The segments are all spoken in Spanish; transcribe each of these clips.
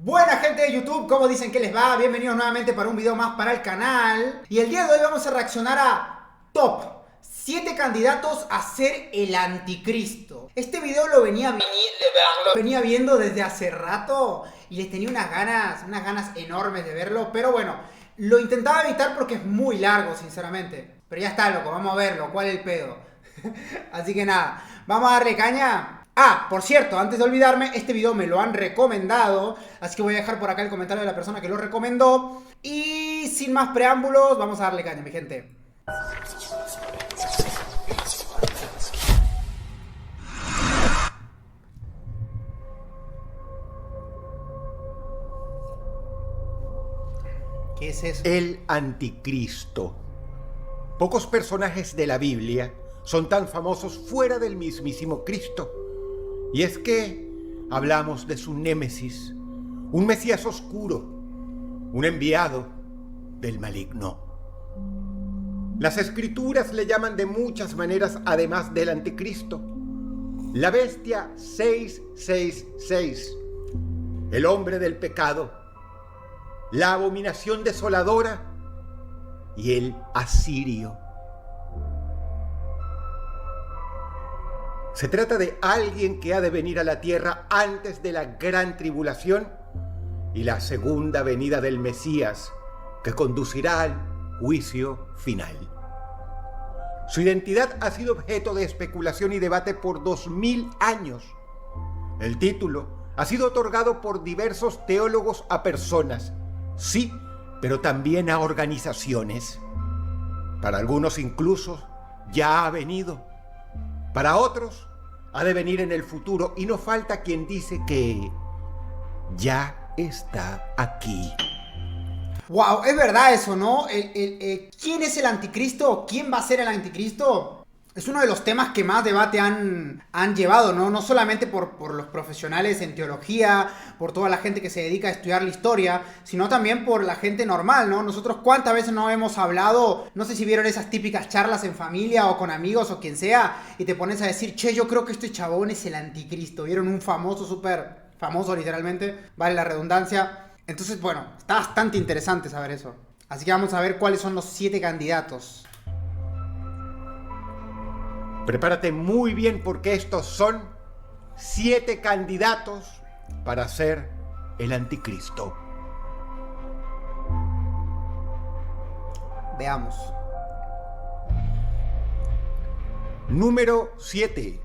Buena gente de YouTube, ¿cómo dicen que les va? Bienvenidos nuevamente para un video más para el canal. Y el día de hoy vamos a reaccionar a Top 7 candidatos a ser el anticristo. Este video lo venía viendo desde hace rato y les tenía unas ganas enormes de verlo. Pero bueno, lo intentaba evitar porque es muy largo, sinceramente. Pero ya está, loco, vamos a verlo, ¿cuál es el pedo? Así que nada, vamos a darle caña. Ah, por cierto, antes de olvidarme, este video me lo han recomendado, así que voy a dejar por acá el comentario de la persona que lo recomendó. Y sin más preámbulos, vamos a darle caña, mi gente. ¿Qué es eso? El anticristo. Pocos personajes de la Biblia son tan famosos fuera del mismísimo Cristo. Y es que hablamos de su némesis, un Mesías oscuro, un enviado del maligno. Las escrituras le llaman de muchas maneras además del anticristo: la bestia 666, el hombre del pecado, la abominación desoladora y el asirio. Se trata de alguien que ha de venir a la tierra antes de la gran tribulación y la segunda venida del Mesías, que conducirá al juicio final. Su identidad ha sido objeto de especulación y debate por 2000 años. El título ha sido otorgado por diversos teólogos a personas, sí, pero también a organizaciones. Para algunos incluso ya ha venido. Para otros ha de venir en el futuro, y no falta quien dice que ya está aquí. Wow, es verdad eso, ¿no? ¿Quién es el anticristo? ¿Quién va a ser el anticristo? Es uno de los temas que más debate han llevado, ¿no? No solamente por los profesionales en teología, por toda la gente que se dedica a estudiar la historia, sino también por la gente normal, ¿no? Nosotros cuántas veces no hemos hablado, no sé si vieron esas típicas charlas en familia o con amigos o quien sea, y te pones a decir, che, yo creo que este chabón es el anticristo. Vieron un famoso, súper famoso literalmente, vale la redundancia. Entonces, bueno, está bastante interesante saber eso. Así que vamos a ver cuáles son los 7 candidatos. Prepárate muy bien porque estos son 7 candidatos para ser el anticristo. Veamos. Número 7.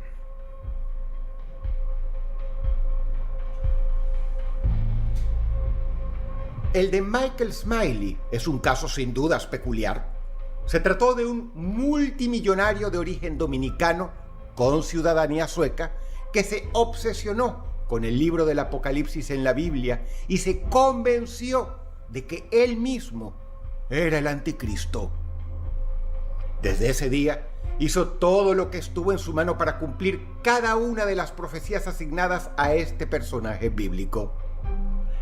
El de Michael Smiley es un caso sin dudas peculiar. Se trató de un multimillonario de origen dominicano con ciudadanía sueca que se obsesionó con el libro del Apocalipsis en la Biblia y se convenció de que él mismo era el anticristo. Desde ese día hizo todo lo que estuvo en su mano para cumplir cada una de las profecías asignadas a este personaje bíblico.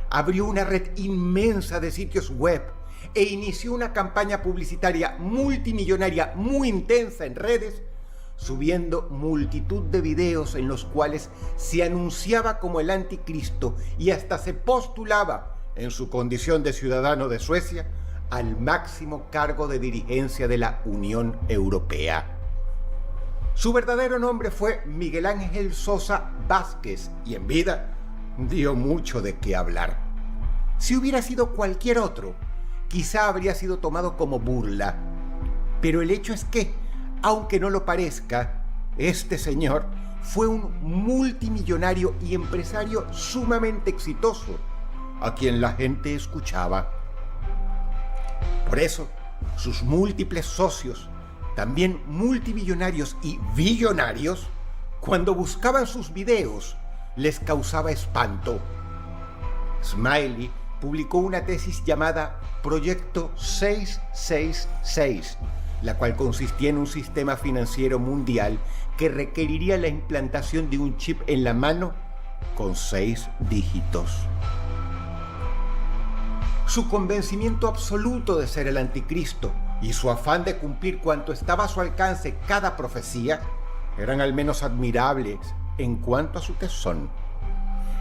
Abrió una red inmensa de sitios web e inició una campaña publicitaria multimillonaria muy intensa en redes, subiendo multitud de videos en los cuales se anunciaba como el anticristo y hasta se postulaba, en su condición de ciudadano de Suecia, al máximo cargo de dirigencia de la Unión Europea. Su verdadero nombre fue Miguel Ángel Sosa Vázquez y en vida dio mucho de qué hablar. Si hubiera sido cualquier otro, quizá habría sido tomado como burla. Pero el hecho es que, aunque no lo parezca, este señor fue un multimillonario y empresario sumamente exitoso, a quien la gente escuchaba. Por eso, sus múltiples socios, también multimillonarios y billonarios, cuando buscaban sus videos, les causaba espanto. Smiley publicó una tesis llamada Proyecto 666, la cual consistía en un sistema financiero mundial que requeriría la implantación de un chip en la mano con 6 dígitos. Su convencimiento absoluto de ser el anticristo y su afán de cumplir cuanto estaba a su alcance cada profecía eran al menos admirables en cuanto a su tesón.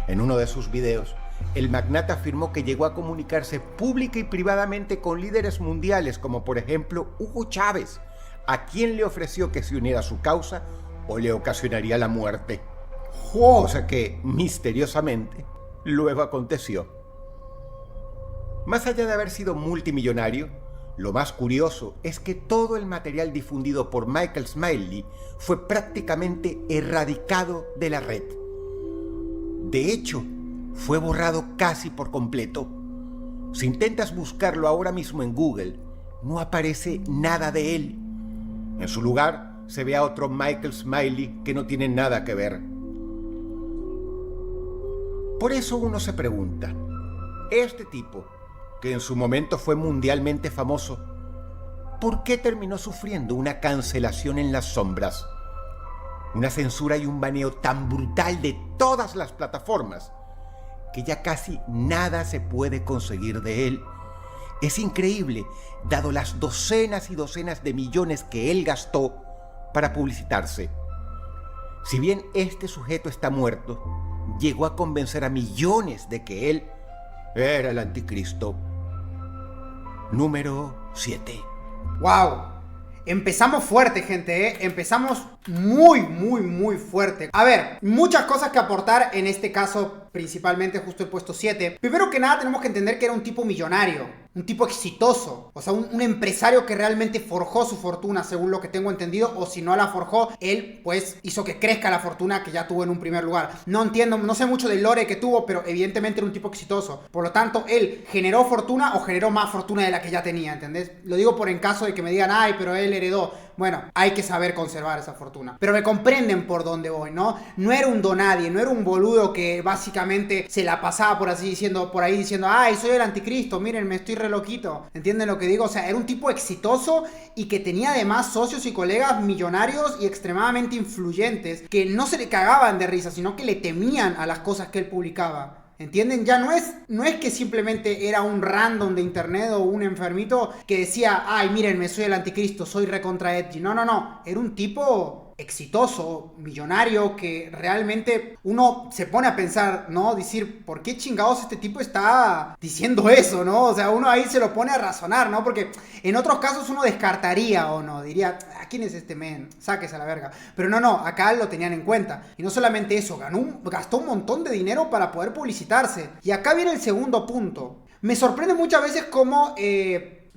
En uno de sus videos el magnate afirmó que llegó a comunicarse pública y privadamente con líderes mundiales como por ejemplo Hugo Chávez, a quien le ofreció que se uniera a su causa o le ocasionaría la muerte. Cosa que, misteriosamente, luego aconteció. Más allá de haber sido multimillonario, lo más curioso es que todo el material difundido por Michael Smiley fue prácticamente erradicado de la red. De hecho, fue borrado casi por completo. Si intentas buscarlo ahora mismo en Google, no aparece nada de él. En su lugar, se ve a otro Michael Smiley que no tiene nada que ver. Por eso uno se pregunta, este tipo, que en su momento fue mundialmente famoso, ¿por qué terminó sufriendo una cancelación en las sombras? Una censura y un baneo tan brutal de todas las plataformas que ya casi nada se puede conseguir de él. Es increíble, dado las docenas y docenas de millones que él gastó para publicitarse. Si bien este sujeto está muerto, llegó a convencer a millones de que él era el anticristo. Número 7. ¡Wow! Empezamos fuerte, gente, ¿eh? Empezamos muy fuerte. A ver, muchas cosas que aportar en este caso, principalmente justo el puesto 7. Primero que nada tenemos que entender que era un tipo millonario, un tipo exitoso, o sea, un empresario que realmente forjó su fortuna, según lo que tengo entendido, o si no la forjó, él pues hizo que crezca la fortuna que ya tuvo en un primer lugar. No entiendo, no sé mucho del lore que tuvo, pero evidentemente era un tipo exitoso. Por lo tanto, él generó fortuna o generó más fortuna de la que ya tenía, ¿entendés? Lo digo por en caso de que me digan, ay, pero él heredó. Bueno, hay que saber conservar esa fortuna. Pero me comprenden por dónde voy, ¿no? No era un donadie, no era un boludo que básicamente se la pasaba por ahí diciendo, ay, soy el anticristo, miren, me estoy re loquito. ¿Entienden lo que digo? O sea, era un tipo exitoso y que tenía además socios y colegas millonarios y extremadamente influyentes que no se le cagaban de risa, sino que le temían a las cosas que él publicaba. ¿Entienden? Ya no es que simplemente era un random de internet o un enfermito que decía, ay, mírenme, soy el anticristo, soy recontra edgy. No. Era un tipo exitoso, millonario, que realmente uno se pone a pensar, ¿no? Decir, ¿por qué chingados este tipo está diciendo eso, ¿no? O sea, uno ahí se lo pone a razonar, ¿no? Porque en otros casos uno descartaría o no, diría, ¿quién es este men? Sáquese a la verga. Pero no, acá lo tenían en cuenta. Y no solamente eso, gastó un montón de dinero para poder publicitarse. Y acá viene el segundo punto. Me sorprende muchas veces cómo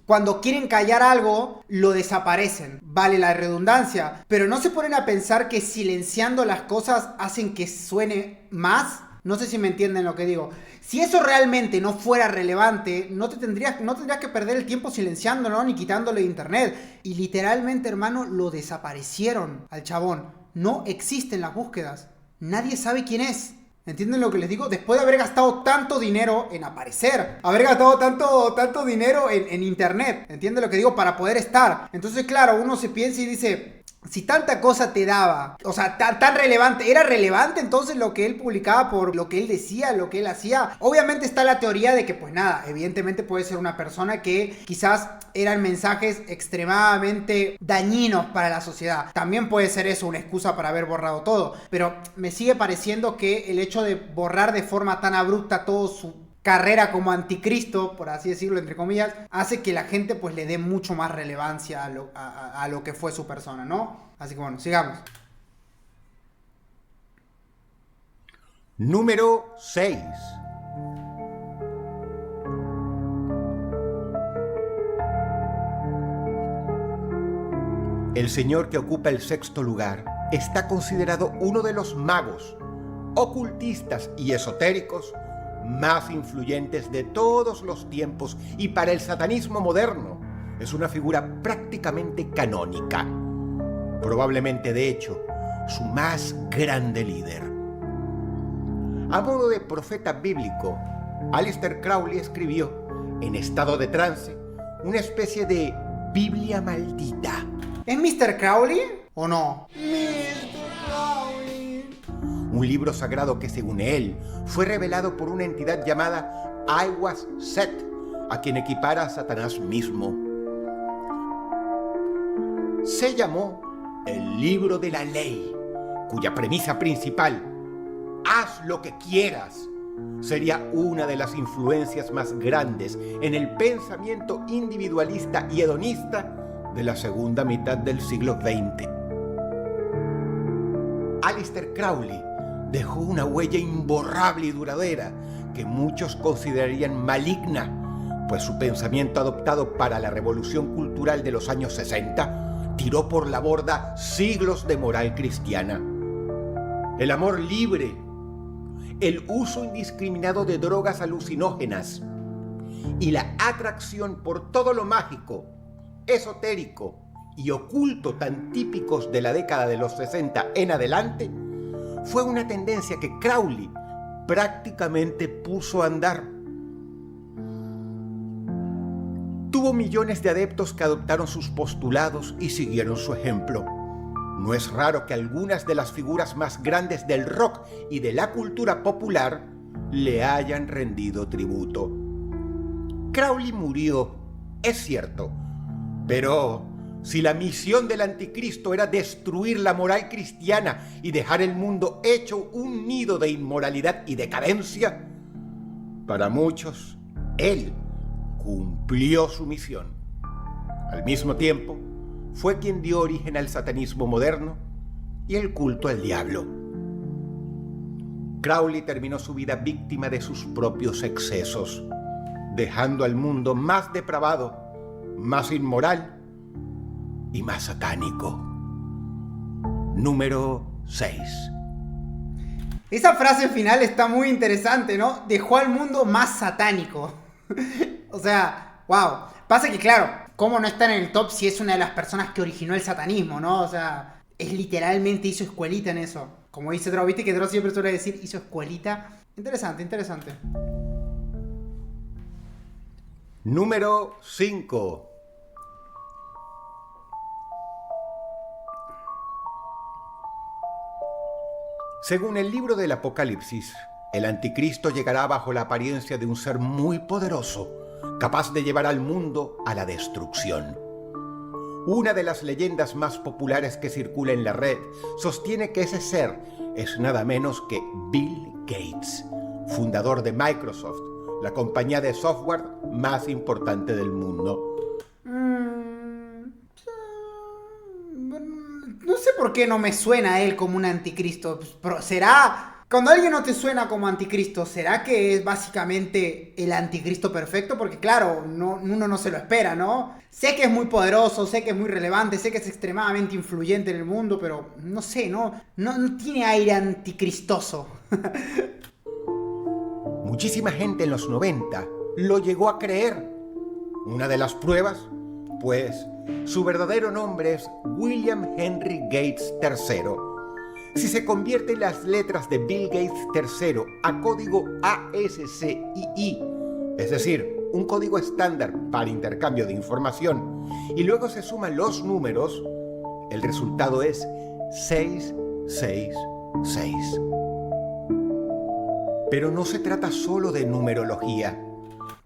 cuando quieren callar algo, lo desaparecen. Vale la redundancia. Pero no se ponen a pensar que silenciando las cosas hacen que suene más. No sé si me entienden lo que digo. Si eso realmente no fuera relevante, no tendrías que perder el tiempo silenciándolo, ni quitándolo de internet. Y literalmente, hermano, lo desaparecieron al chabón. No existen las búsquedas. Nadie sabe quién es. ¿Entienden lo que les digo? Después de haber gastado tanto dinero en aparecer, haber gastado tanto dinero en internet, ¿entienden lo que digo? Para poder estar. Entonces, claro, uno se piensa y dice, si tanta cosa te daba, o sea, tan relevante, ¿era relevante entonces lo que él publicaba por lo que él decía, lo que él hacía? Obviamente está la teoría de que, pues nada, evidentemente puede ser una persona que quizás eran mensajes extremadamente dañinos para la sociedad. También puede ser eso una excusa para haber borrado todo, pero me sigue pareciendo que el hecho de borrar de forma tan abrupta todo su carrera como anticristo, por así decirlo, entre comillas, hace que la gente pues le dé mucho más relevancia a lo que fue su persona, ¿no? Así que bueno, sigamos. Número 6. El señor que ocupa el 6º lugar está considerado uno de los magos, ocultistas y esotéricos más influyentes de todos los tiempos, y para el satanismo moderno es una figura prácticamente canónica, probablemente de hecho su más grande líder. A modo de profeta bíblico, Aleister Crowley escribió, en estado de trance, una especie de Biblia maldita. ¿Es Mr. Crowley o no? Un libro sagrado que, según él, fue revelado por una entidad llamada I Was Set, a quien equipara a Satanás mismo. Se llamó el Libro de la Ley, cuya premisa principal, haz lo que quieras, sería una de las influencias más grandes en el pensamiento individualista y hedonista de la segunda mitad del siglo XX. Aleister Crowley dejó una huella imborrable y duradera que muchos considerarían maligna, pues su pensamiento adoptado para la revolución cultural de los años 60 tiró por la borda siglos de moral cristiana. El amor libre, el uso indiscriminado de drogas alucinógenas y la atracción por todo lo mágico, esotérico y oculto tan típicos de la década de los 60 en adelante, fue una tendencia que Crowley prácticamente puso a andar. Tuvo millones de adeptos que adoptaron sus postulados y siguieron su ejemplo. No es raro que algunas de las figuras más grandes del rock y de la cultura popular le hayan rendido tributo. Crowley murió, es cierto, pero si la misión del anticristo era destruir la moral cristiana y dejar el mundo hecho un nido de inmoralidad y decadencia, para muchos, él cumplió su misión. Al mismo tiempo, fue quien dio origen al satanismo moderno y el culto al diablo. Crowley terminó su vida víctima de sus propios excesos, dejando al mundo más depravado, más inmoral y más satánico. Número 6. Esa frase final está muy interesante, ¿no? Dejó al mundo más satánico. O sea, wow. Pasa que, claro, ¿cómo no está en el top si es una de las personas que originó el satanismo, ¿no? O sea, es literalmente hizo escuelita en eso. Como dice Dross, viste que Dross siempre suele decir, hizo escuelita. Interesante, interesante. Número 5. Según el libro del Apocalipsis, el anticristo llegará bajo la apariencia de un ser muy poderoso, capaz de llevar al mundo a la destrucción. Una de las leyendas más populares que circula en la red sostiene que ese ser es nada menos que Bill Gates, fundador de Microsoft, la compañía de software más importante del mundo. No sé por qué no me suena a él como un anticristo. Pero ¿será? Cuando alguien no te suena como anticristo, ¿será que es básicamente el anticristo perfecto? Porque claro, uno no se lo espera, ¿no? Sé que es muy poderoso, sé que es muy relevante, sé que es extremadamente influyente en el mundo, pero no sé, no tiene aire anticristoso. Muchísima gente en los 90 lo llegó a creer. Una de las pruebas, pues, su verdadero nombre es William Henry Gates III. Si se convierten las letras de Bill Gates III a código ASCII, es decir, un código estándar para intercambio de información, y luego se suman los números, el resultado es 666. Pero no se trata solo de numerología.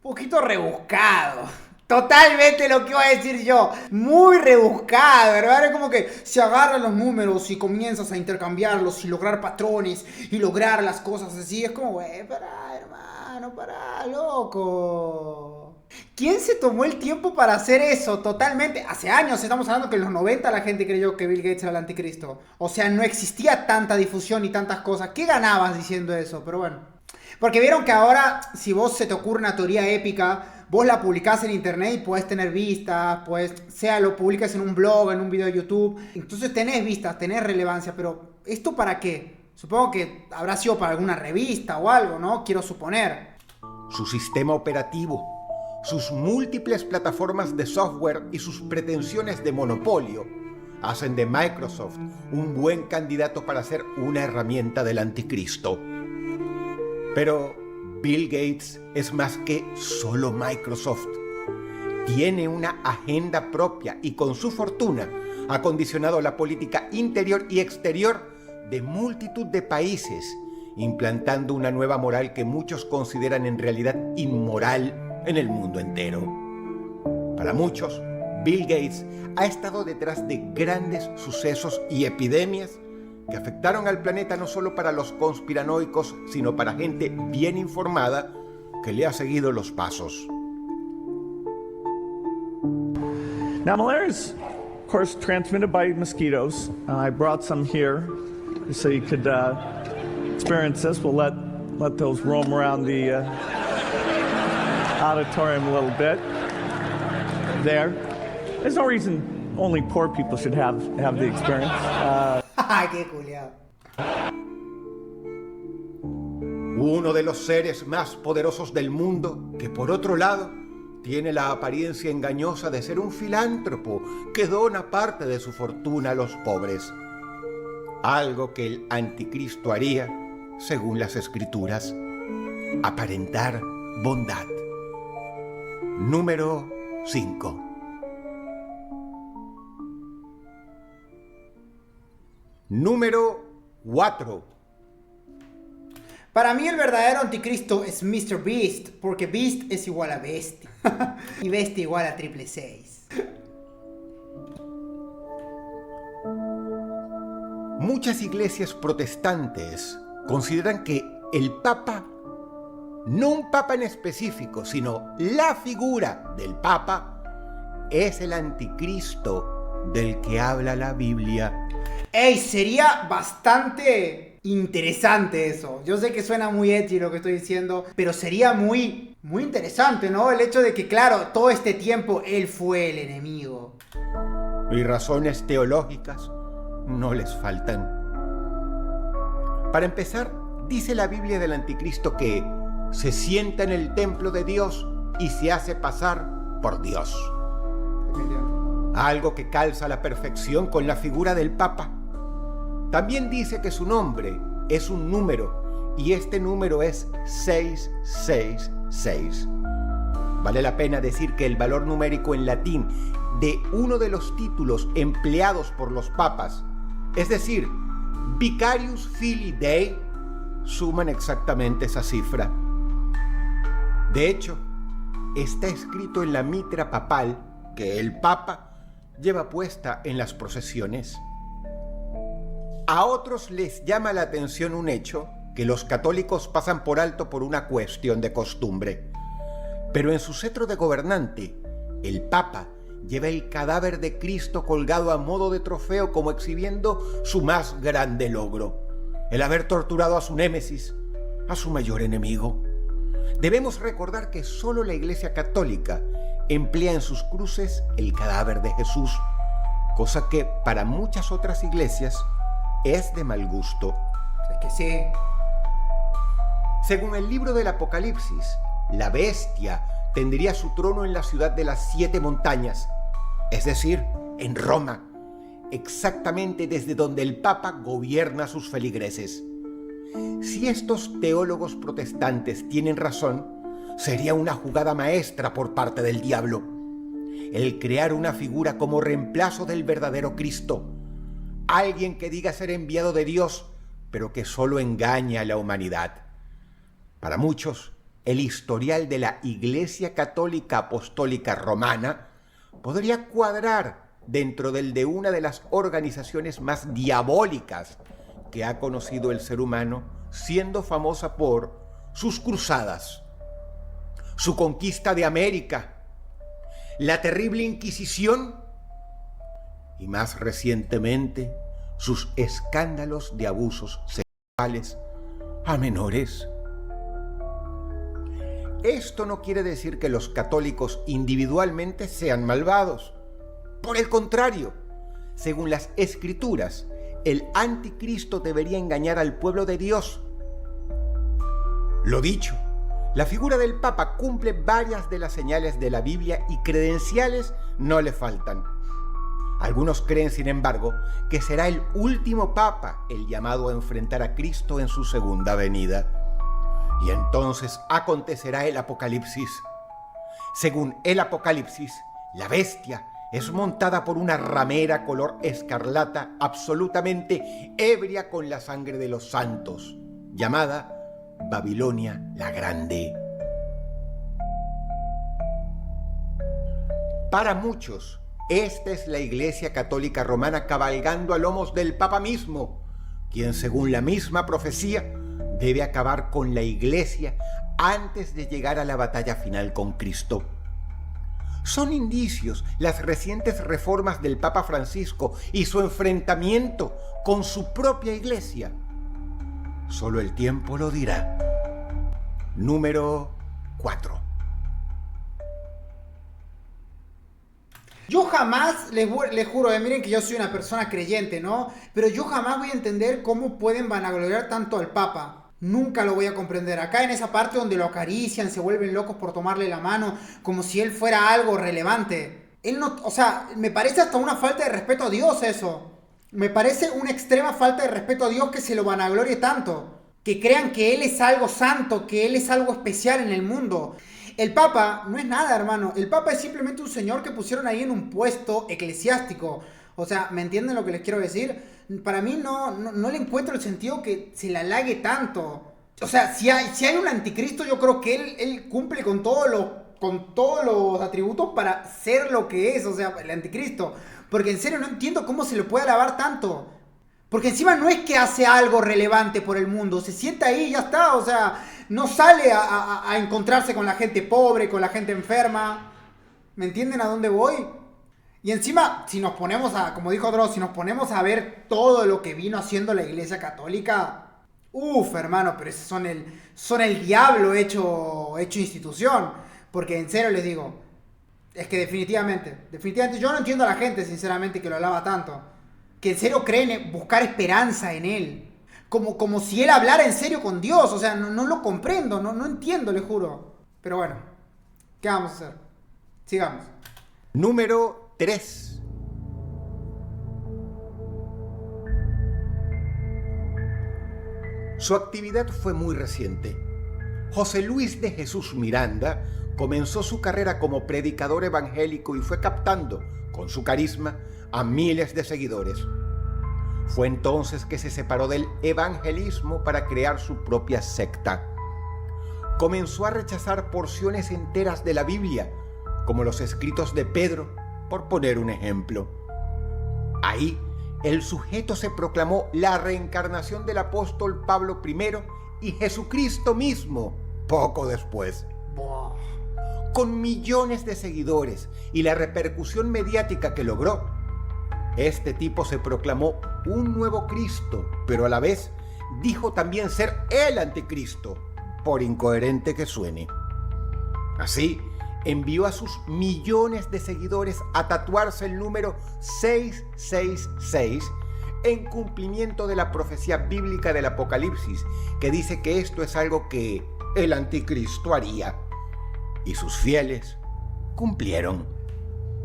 Poquito rebuscado. Totalmente lo que iba a decir yo. Muy rebuscado, ¿verdad? Es como que se agarran los números y comienzas a intercambiarlos y lograr patrones y lograr las cosas así. Es como, güey, pará, hermano, pará, loco. ¿Quién se tomó el tiempo para hacer eso? Totalmente. Hace años, estamos hablando que en los 90 la gente creyó que Bill Gates era el anticristo. O sea, no existía tanta difusión y tantas cosas. ¿Qué ganabas diciendo eso? Pero bueno. Porque vieron que ahora, si vos se te ocurre una teoría épica, vos la publicás en internet y podés tener vistas, sea lo publicas en un blog, en un video de YouTube. Entonces tenés vistas, tenés relevancia, pero ¿esto para qué? Supongo que habrá sido para alguna revista o algo, ¿no? Quiero suponer. Su sistema operativo, sus múltiples plataformas de software y sus pretensiones de monopolio hacen de Microsoft un buen candidato para ser una herramienta del anticristo. Pero Bill Gates es más que solo Microsoft. Tiene una agenda propia y con su fortuna ha condicionado la política interior y exterior de multitud de países, implantando una nueva moral que muchos consideran en realidad inmoral en el mundo entero. Para muchos, Bill Gates ha estado detrás de grandes sucesos y epidemias que afectaron al planeta no solo para los conspiranoicos, sino para gente bien informada que le ha seguido los pasos. Now, malaria is, of course, transmitted by mosquitoes. I brought some here so you could experience this. We'll let those roam around the auditorium a little bit. There. There's no reason only poor people should have the experience. ¡Qué culiao! Uno de los seres más poderosos del mundo, que por otro lado tiene la apariencia engañosa de ser un filántropo que dona parte de su fortuna a los pobres. Algo que el anticristo haría, según las escrituras, aparentar bondad. Número 5. Número 4. Para mí el verdadero anticristo es Mr. Beast, porque Beast es igual a bestia. Y bestia igual a 666. Muchas iglesias protestantes consideran que el Papa, no un Papa en específico, sino la figura del Papa, es el anticristo del que habla la Biblia. ¡Ey! Sería bastante interesante eso. Yo sé que suena muy edgy lo que estoy diciendo, pero sería muy interesante, ¿no? El hecho de que, claro, todo este tiempo él fue el enemigo. Y razones teológicas no les faltan. Para empezar, dice la Biblia del anticristo que se sienta en el templo de Dios y se hace pasar por Dios. Algo que calza a la perfección con la figura del Papa. También dice que su nombre es un número y este número es 666. Vale la pena decir que el valor numérico en latín de uno de los títulos empleados por los papas, es decir, Vicarius Filii Dei, suman exactamente esa cifra. De hecho, está escrito en la mitra papal que el Papa lleva puesta en las procesiones. A otros les llama la atención un hecho que los católicos pasan por alto por una cuestión de costumbre. Pero en su cetro de gobernante, el Papa lleva el cadáver de Cristo colgado a modo de trofeo como exhibiendo su más grande logro, el haber torturado a su némesis, a su mayor enemigo. Debemos recordar que solo la Iglesia Católica emplea en sus cruces el cadáver de Jesús, cosa que para muchas otras iglesias es de mal gusto. Es que sí. Según el libro del Apocalipsis, la bestia tendría su trono en la ciudad de las 7 montañas, es decir, en Roma, exactamente desde donde el Papa gobierna a sus feligreses. Si estos teólogos protestantes tienen razón, sería una jugada maestra por parte del diablo, el crear una figura como reemplazo del verdadero Cristo, alguien que diga ser enviado de Dios, pero que solo engaña a la humanidad. Para muchos, el historial de la Iglesia Católica Apostólica Romana podría cuadrar dentro del de una de las organizaciones más diabólicas que ha conocido el ser humano, siendo famosa por sus cruzadas, su conquista de América, la terrible Inquisición y más recientemente sus escándalos de abusos sexuales a menores. Esto no quiere decir que los católicos individualmente sean malvados. Por el contrario, según las Escrituras, el anticristo debería engañar al pueblo de Dios. Lo dicho, la figura del Papa cumple varias de las señales de la Biblia y credenciales no le faltan. Algunos creen, sin embargo, que será el último Papa el llamado a enfrentar a Cristo en su segunda venida. Y entonces acontecerá el Apocalipsis. Según el Apocalipsis, la bestia es montada por una ramera color escarlata absolutamente ebria con la sangre de los santos, llamada Babilonia la Grande. Para muchos, esta es la Iglesia Católica Romana cabalgando a lomos del Papa mismo, quien según la misma profecía debe acabar con la Iglesia antes de llegar a la batalla final con Cristo. Son indicios las recientes reformas del Papa Francisco y su enfrentamiento con su propia Iglesia. Solo el tiempo lo dirá. Número 4. Yo jamás, les juro, miren que yo soy una persona creyente, ¿no? Pero yo jamás voy a entender cómo pueden vanagloriar tanto al Papa. Nunca lo voy a comprender. Acá en esa parte donde lo acarician, se vuelven locos por tomarle la mano, como si él fuera algo relevante. Él no, o sea, me parece hasta una falta de respeto a Dios eso. Me parece una extrema falta de respeto a Dios que se lo vanaglorie tanto. Que crean que él es algo santo, que él es algo especial en el mundo. El Papa no es nada, hermano. El Papa es simplemente un señor que pusieron ahí en un puesto eclesiástico. O sea, ¿me entienden lo que les quiero decir? Para mí no le encuentro el sentido que se le halague tanto. O sea, si hay un anticristo, yo creo que él cumple con todos los atributos para ser lo que es, o sea, el anticristo. Porque en serio no entiendo cómo se le puede alabar tanto. Porque encima no es que hace algo relevante por el mundo, se sienta ahí y ya está, o sea, no sale a encontrarse con la gente pobre, con la gente enferma. ¿Me entienden a dónde voy? Y encima, si nos ponemos como dijo Dross, si nos ponemos a ver todo lo que vino haciendo la Iglesia Católica, hermano, pero esos son el diablo hecho institución. Porque en serio les digo, es que definitivamente yo no entiendo a la gente, sinceramente, que lo alaba tanto. Que en serio creen en buscar esperanza en él. Como si él hablara en serio con Dios. O sea, no lo comprendo, no entiendo, le juro. Pero bueno, ¿qué vamos a hacer? Sigamos. Número 3. Su actividad fue muy reciente. José Luis de Jesús Miranda comenzó su carrera como predicador evangélico y fue captando, con su carisma, a miles de seguidores. Fue entonces que se separó del evangelismo para crear su propia secta. Comenzó a rechazar porciones enteras de la Biblia, como los escritos de Pedro, por poner un ejemplo. Ahí, el sujeto se proclamó la reencarnación del apóstol Pablo I y Jesucristo mismo, poco después. Con millones de seguidores y la repercusión mediática que logró, este tipo se proclamó un nuevo Cristo, pero a la vez dijo también ser el anticristo, por incoherente que suene. Así, envió a sus millones de seguidores a tatuarse el número 666 en cumplimiento de la profecía bíblica del Apocalipsis, que dice que esto es algo que el anticristo haría. Y sus fieles cumplieron.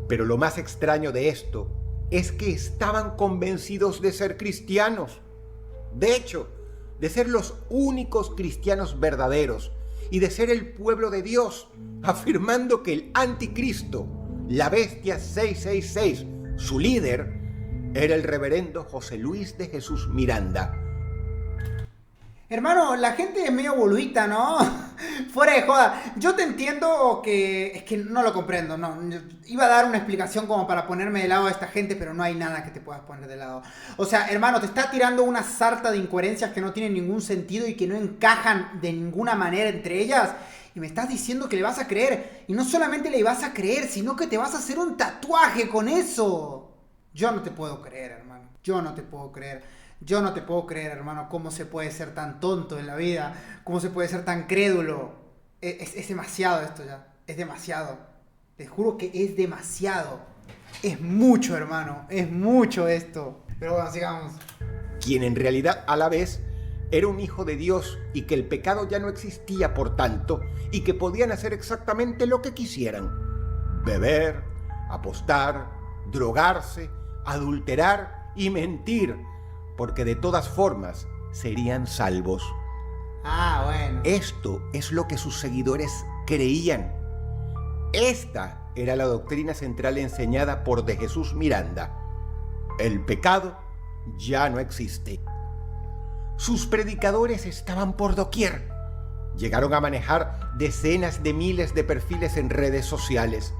Pero lo más extraño de esto es que estaban convencidos de ser cristianos. De hecho, de ser los únicos cristianos verdaderos y de ser el pueblo de Dios, afirmando que el anticristo, la bestia 666, su líder, era el reverendo José Luis de Jesús Miranda. Hermano, la gente es medio boludita, ¿no? Fuera de joda. Yo te entiendo que... Es que no lo comprendo, no. Iba a dar una explicación como para ponerme de lado de esta gente, pero no hay nada que te puedas poner de lado. O sea, hermano, te está tirando una sarta de incoherencias que no tienen ningún sentido y que no encajan de ninguna manera entre ellas. Y me estás diciendo que le vas a creer. Y no solamente le vas a creer, sino que te vas a hacer un tatuaje con eso. Yo no te puedo creer, hermano. Yo no te puedo creer. Yo no te puedo creer, hermano, cómo se puede ser tan tonto en la vida, cómo se puede ser tan crédulo. Es demasiado esto ya, es demasiado. Te juro que es demasiado. Es mucho, hermano, es mucho esto. Pero bueno, sigamos. Quien en realidad a la vez era un hijo de Dios y que el pecado ya no existía por tanto y que podían hacer exactamente lo que quisieran. Beber, apostar, drogarse, adulterar y mentir, porque de todas formas serían salvos. Bueno. Esto es lo que sus seguidores creían. Esta era la doctrina central enseñada por de Jesús Miranda. El pecado ya no existe. Sus predicadores estaban por doquier. Llegaron a manejar decenas de miles de perfiles en redes sociales,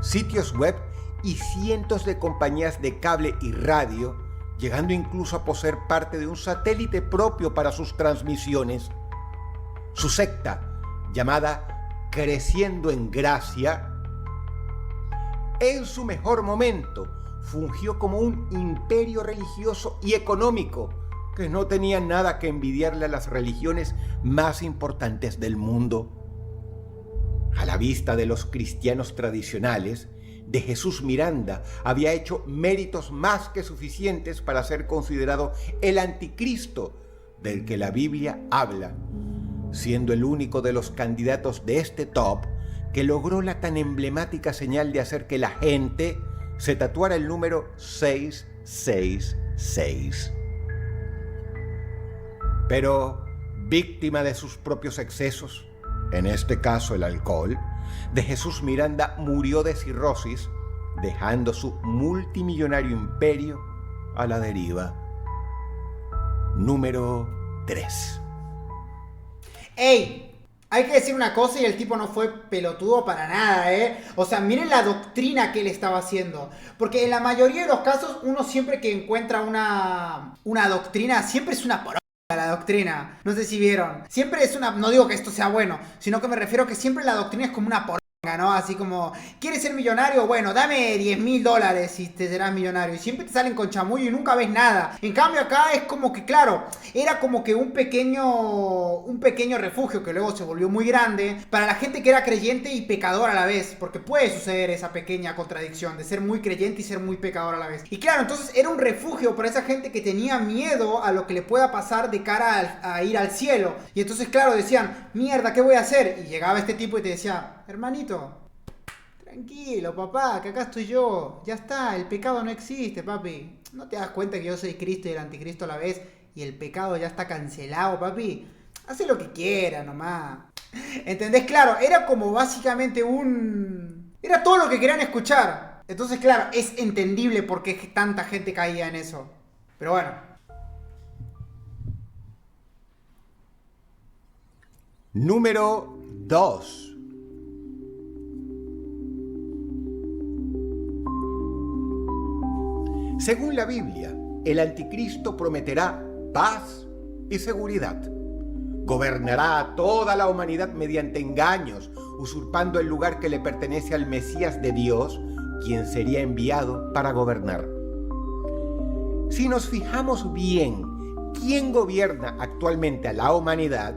sitios web y cientos de compañías de cable y radio, llegando incluso a poseer parte de un satélite propio para sus transmisiones. Su secta, llamada Creciendo en Gracia, en su mejor momento fungió como un imperio religioso y económico que no tenía nada que envidiarle a las religiones más importantes del mundo. A la vista de los cristianos tradicionales, de Jesús Miranda había hecho méritos más que suficientes para ser considerado el anticristo del que la Biblia habla, siendo el único de los candidatos de este top que logró la tan emblemática señal de hacer que la gente se tatuara el número 666. Pero, víctima de sus propios excesos, en este caso el alcohol, de Jesús Miranda murió de cirrosis, dejando su multimillonario imperio a la deriva. Número 3. ¡Ey! Hay que decir una cosa y el tipo no fue pelotudo para nada, ¿eh? O sea, miren la doctrina que él estaba haciendo. Porque en la mayoría de los casos, uno siempre que encuentra una doctrina, siempre es una poronga la doctrina. No sé si vieron. Siempre es una... No digo que esto sea bueno, sino que me refiero que siempre la doctrina es como una poronga, ¿no? Así como, ¿quieres ser millonario? Bueno, dame $10.000 y te serás millonario. Y siempre te salen con chamullo y nunca ves nada. En cambio acá es como que, claro, era como que un pequeño refugio que luego se volvió muy grande para la gente que era creyente y pecador a la vez. Porque puede suceder esa pequeña contradicción de ser muy creyente y ser muy pecador a la vez. Y claro, entonces era un refugio para esa gente que tenía miedo a lo que le pueda pasar de cara a ir al cielo. Y entonces, claro, decían, mierda, ¿qué voy a hacer? Y llegaba este tipo y te decía, hermanito, tranquilo, papá, que acá estoy yo. Ya está, el pecado no existe, papi. ¿No te das cuenta que yo soy Cristo y el anticristo a la vez? Y el pecado ya está cancelado, papi. Hace lo que quiera nomás. ¿Entendés? Claro, era como básicamente era todo lo que querían escuchar. Entonces, claro, es entendible por qué tanta gente caía en eso. Pero bueno. Número 2. Según la Biblia, el anticristo prometerá paz y seguridad. Gobernará a toda la humanidad mediante engaños, usurpando el lugar que le pertenece al Mesías de Dios, quien sería enviado para gobernar. Si nos fijamos bien quién gobierna actualmente a la humanidad,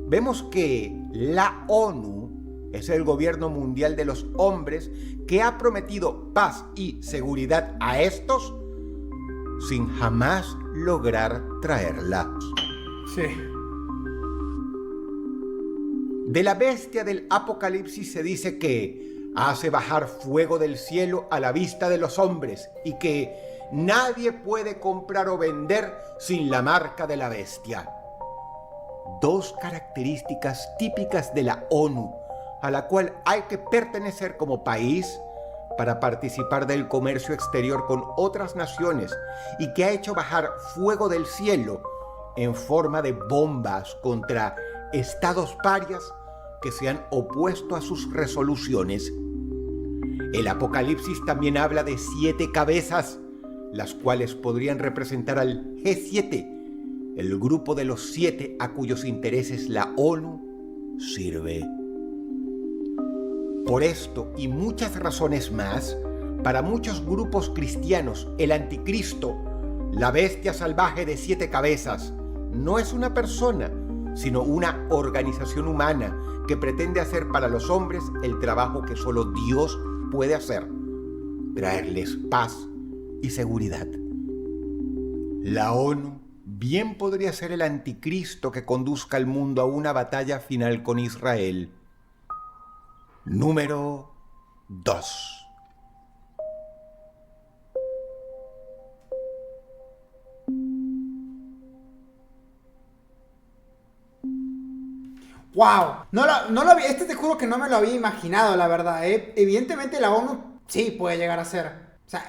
vemos que la ONU es el gobierno mundial de los hombres que ha prometido paz y seguridad a estos sin jamás lograr traerla. Sí. De la bestia del Apocalipsis se dice que hace bajar fuego del cielo a la vista de los hombres y que nadie puede comprar o vender sin la marca de la bestia. Dos características típicas de la ONU, a la cual hay que pertenecer como país para participar del comercio exterior con otras naciones y que ha hecho bajar fuego del cielo en forma de bombas contra estados parias que se han opuesto a sus resoluciones. El Apocalipsis también habla de 7 cabezas, las cuales podrían representar al G7, el grupo de los 7 a cuyos intereses la ONU sirve. Por esto y muchas razones más, para muchos grupos cristianos, el anticristo, la bestia salvaje de 7 cabezas, no es una persona, sino una organización humana que pretende hacer para los hombres el trabajo que solo Dios puede hacer: traerles paz y seguridad. La ONU bien podría ser el anticristo que conduzca al mundo a una batalla final con Israel. Número 2. ¡Wow! No lo había, te juro que no me lo había imaginado, la verdad, ¿eh? Evidentemente la ONU sí puede llegar a ser. O sea,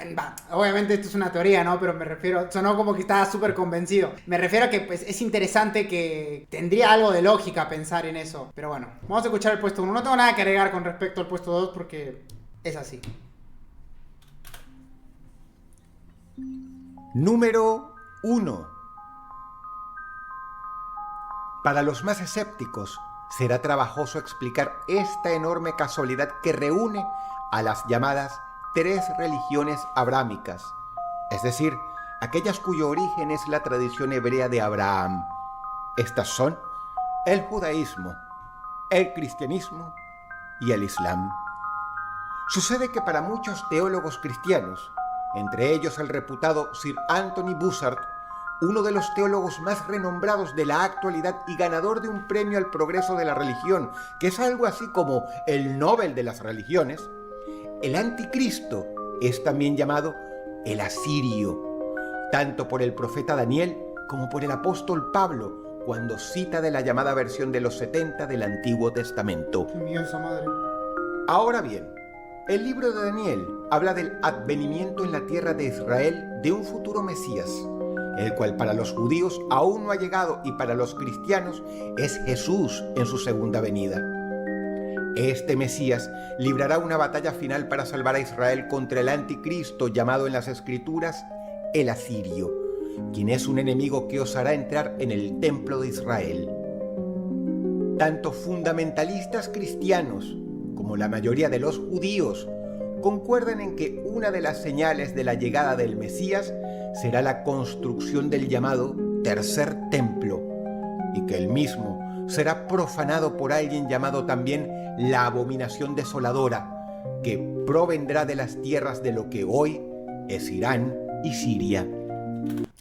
obviamente esto es una teoría, ¿no? Pero me refiero, sonó como que estaba súper convencido. Me refiero a que pues, es interesante, que tendría algo de lógica pensar en eso. Pero bueno, vamos a escuchar el puesto 1. No tengo nada que agregar con respecto al puesto 2 porque es así. Número 1. Para los más escépticos, será trabajoso explicar esta enorme casualidad que reúne a las llamadas 3 religiones abrámicas, es decir, aquellas cuyo origen es la tradición hebrea de Abraham. Estas son el judaísmo, el cristianismo y el islam. Sucede que para muchos teólogos cristianos, entre ellos el reputado Sir Anthony Buzzard, uno de los teólogos más renombrados de la actualidad y ganador de un premio al progreso de la religión, que es algo así como el Nobel de las religiones, el anticristo es también llamado el asirio, tanto por el profeta Daniel como por el apóstol Pablo, cuando cita de la llamada versión de los 70 del Antiguo Testamento. Qué miedo esa madre. Ahora bien, el libro de Daniel habla del advenimiento en la tierra de Israel de un futuro Mesías, el cual para los judíos aún no ha llegado y para los cristianos es Jesús en su segunda venida. Este Mesías librará una batalla final para salvar a Israel contra el anticristo llamado en las Escrituras el asirio, quien es un enemigo que osará entrar en el templo de Israel. Tanto fundamentalistas cristianos como la mayoría de los judíos concuerdan en que una de las señales de la llegada del Mesías será la construcción del llamado tercer templo, y que el mismo será profanado por alguien llamado también la abominación desoladora, que provendrá de las tierras de lo que hoy es Irán y Siria.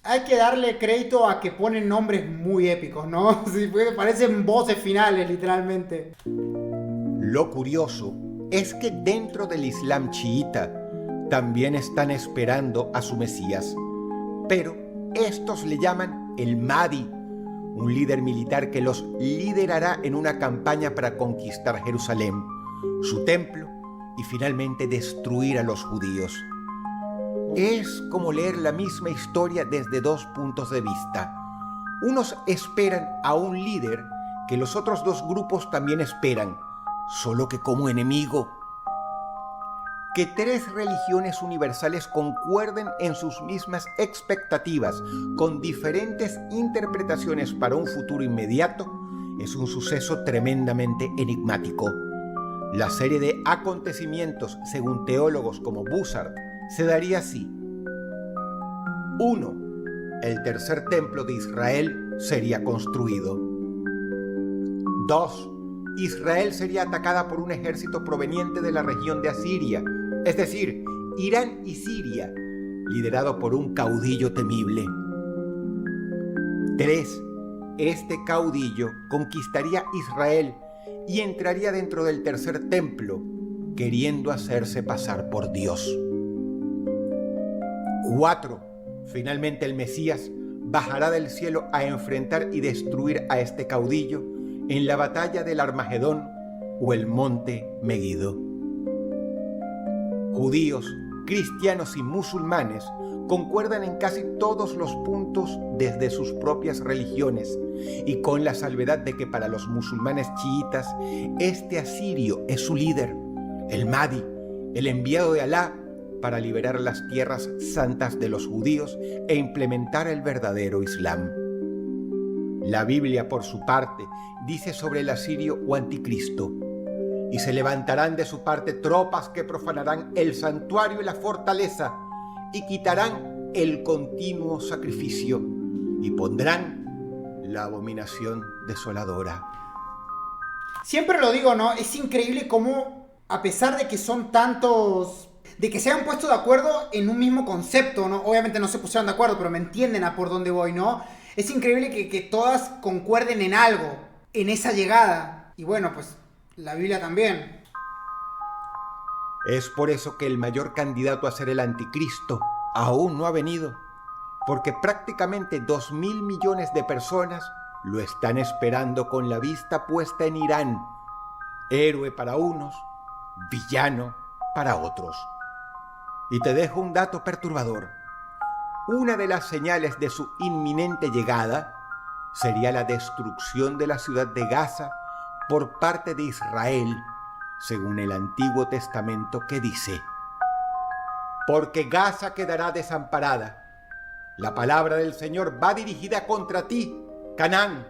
Hay que darle crédito a que ponen nombres muy épicos, ¿no? Sí, parecen voces finales, literalmente. Lo curioso es que dentro del Islam chiita también están esperando a su Mesías, pero estos le llaman el Mahdi, un líder militar que los liderará en una campaña para conquistar Jerusalén, su templo y finalmente destruir a los judíos. Es como leer la misma historia desde 2 puntos de vista. Unos esperan a un líder que los otros 2 grupos también esperan, solo que como enemigo. Que 3 religiones universales concuerden en sus mismas expectativas con diferentes interpretaciones para un futuro inmediato es un suceso tremendamente enigmático. La serie de acontecimientos, según teólogos como Buzzard, se daría así. 1. El tercer templo de Israel sería construido. 2. Israel sería atacada por un ejército proveniente de la región de Asiria, es decir, Irán y Siria, liderado por un caudillo temible. 3. Este caudillo conquistaría Israel y entraría dentro del tercer templo, queriendo hacerse pasar por Dios. 4. Finalmente el Mesías bajará del cielo a enfrentar y destruir a este caudillo en la batalla del Armagedón o el monte Meguido. Judíos, cristianos y musulmanes concuerdan en casi todos los puntos desde sus propias religiones, y con la salvedad de que para los musulmanes chiitas este asirio es su líder, el Mahdi, el enviado de Alá para liberar las tierras santas de los judíos e implementar el verdadero Islam. La Biblia, por su parte, dice sobre el asirio o anticristo: y se levantarán de su parte tropas que profanarán el santuario y la fortaleza, y quitarán el continuo sacrificio, y pondrán la abominación desoladora. Siempre lo digo, ¿no? Es increíble cómo, a pesar de que son tantos, de que se han puesto de acuerdo en un mismo concepto, ¿no? Obviamente no se pusieron de acuerdo, pero me entienden a por dónde voy, ¿no? Es increíble que todas concuerden en algo, en esa llegada. Y bueno, pues la Biblia también. Es por eso que el mayor candidato a ser el anticristo aún no ha venido, porque prácticamente 2.000 millones de personas lo están esperando con la vista puesta en Irán, héroe para unos, villano para otros. Y te dejo un dato perturbador. Una de las señales de su inminente llegada sería la destrucción de la ciudad de Gaza por parte de Israel, según el Antiguo Testamento, que dice: porque Gaza quedará desamparada, La palabra del Señor va dirigida contra ti, Canaán,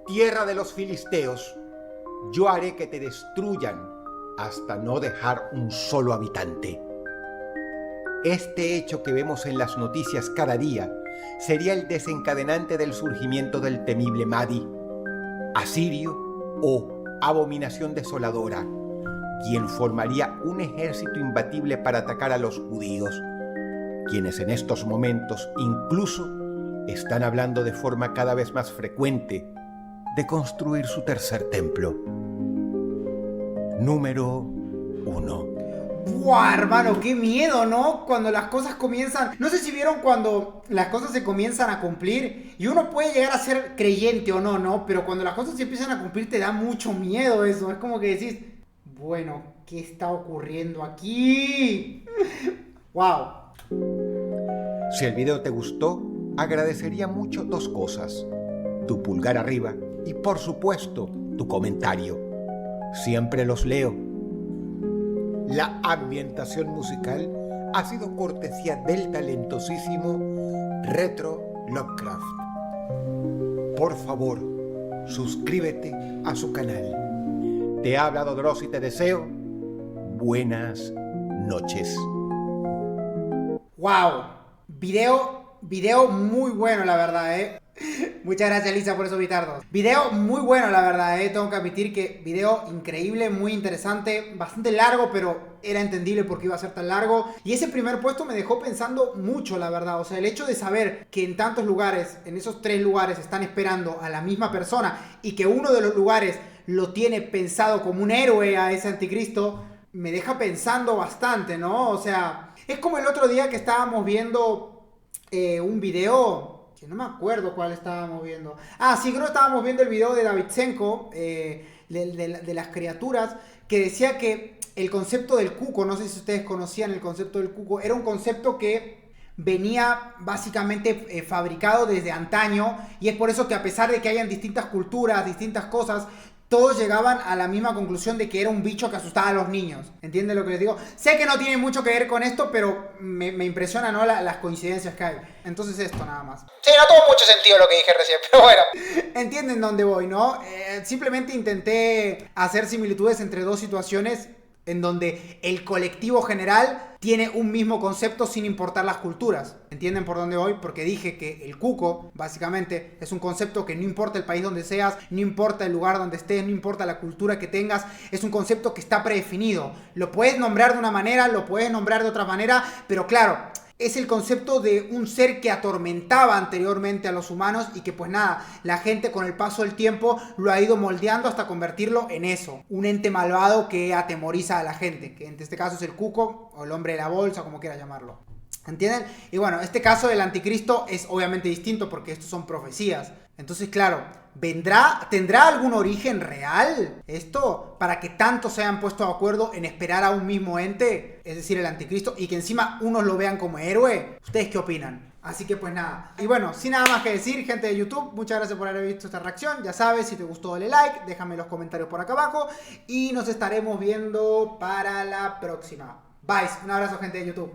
tierra de los filisteos. Yo haré que te destruyan hasta no dejar un solo habitante. Este hecho que vemos en las noticias cada día sería el desencadenante del surgimiento del temible Mahdi, asirio o abominación desoladora, quien formaría un ejército imbatible para atacar a los judíos, quienes en estos momentos incluso están hablando de forma cada vez más frecuente de construir su tercer templo. Número 1. ¡Buah, hermano! ¡Qué miedo!, ¿no? Cuando las cosas comienzan... No sé si vieron cuando las cosas se comienzan a cumplir y uno puede llegar a ser creyente o no, ¿no? Pero cuando las cosas se empiezan a cumplir te da mucho miedo eso. Es como que decís, bueno, ¿qué está ocurriendo aquí? ¡Wow! Si el video te gustó, agradecería mucho dos cosas: tu pulgar arriba y, por supuesto, tu comentario. Siempre los leo. La ambientación musical ha sido cortesía del talentosísimo Retro Lovecraft. Por favor, suscríbete a su canal. Te ha hablado Dross y te deseo buenas noches. ¡Wow! Video muy bueno, la verdad, ¿eh? Muchas gracias, Lisa, por esos bitardos. Video muy bueno, la verdad, ¿eh? Tengo que admitir que video increíble, muy interesante, bastante largo, pero era entendible por qué iba a ser tan largo. Y ese primer puesto me dejó pensando mucho, la verdad. O sea, el hecho de saber que en tantos lugares, en esos 3 lugares, están esperando a la misma persona y que uno de los lugares lo tiene pensado como un héroe a ese anticristo, me deja pensando bastante, ¿no? O sea, es como el otro día que estábamos viendo un video... que no me acuerdo cuál estábamos viendo. Sí, creo que estábamos viendo el video de Davidchenko, de las criaturas, que decía que el concepto del cuco, no sé si ustedes conocían el concepto del cuco, era un concepto que venía básicamente fabricado desde antaño, y es por eso que a pesar de que hayan distintas culturas, distintas cosas, todos llegaban a la misma conclusión de que era un bicho que asustaba a los niños. ¿Entienden lo que les digo? Sé que no tiene mucho que ver con esto, pero me impresiona, ¿no? Las coincidencias que hay. Entonces esto nada más. Sí, no tuvo mucho sentido lo que dije recién, pero bueno. Entienden dónde voy, ¿no? Simplemente intenté hacer similitudes entre dos situaciones en donde el colectivo general tiene un mismo concepto sin importar las culturas. ¿Entienden por dónde voy? Porque dije que el cuco, básicamente, es un concepto que no importa el país donde seas, no importa el lugar donde estés, no importa la cultura que tengas, es un concepto que está predefinido. Lo puedes nombrar de una manera, lo puedes nombrar de otra manera, pero claro, es el concepto de un ser que atormentaba anteriormente a los humanos y que pues nada, la gente con el paso del tiempo lo ha ido moldeando hasta convertirlo en eso, un ente malvado que atemoriza a la gente, que en este caso es el cuco o el hombre de la bolsa, como quiera llamarlo. ¿Entienden? Y bueno, este caso del anticristo es obviamente distinto porque estos son profecías. Entonces, claro, ¿tendrá algún origen real esto para que tantos se hayan puesto de acuerdo en esperar a un mismo ente, es decir, el anticristo, y que encima unos lo vean como héroe? ¿Ustedes qué opinan? Así que pues nada. Y bueno, sin nada más que decir, gente de YouTube, muchas gracias por haber visto esta reacción. Ya sabes, si te gustó dale like, déjame los comentarios por acá abajo y nos estaremos viendo para la próxima. Bye, un abrazo, gente de YouTube.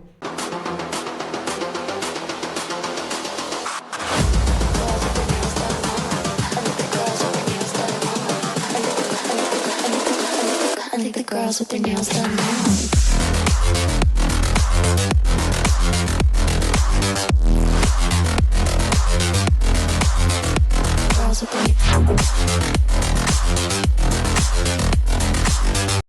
I think the girls with their nails done now.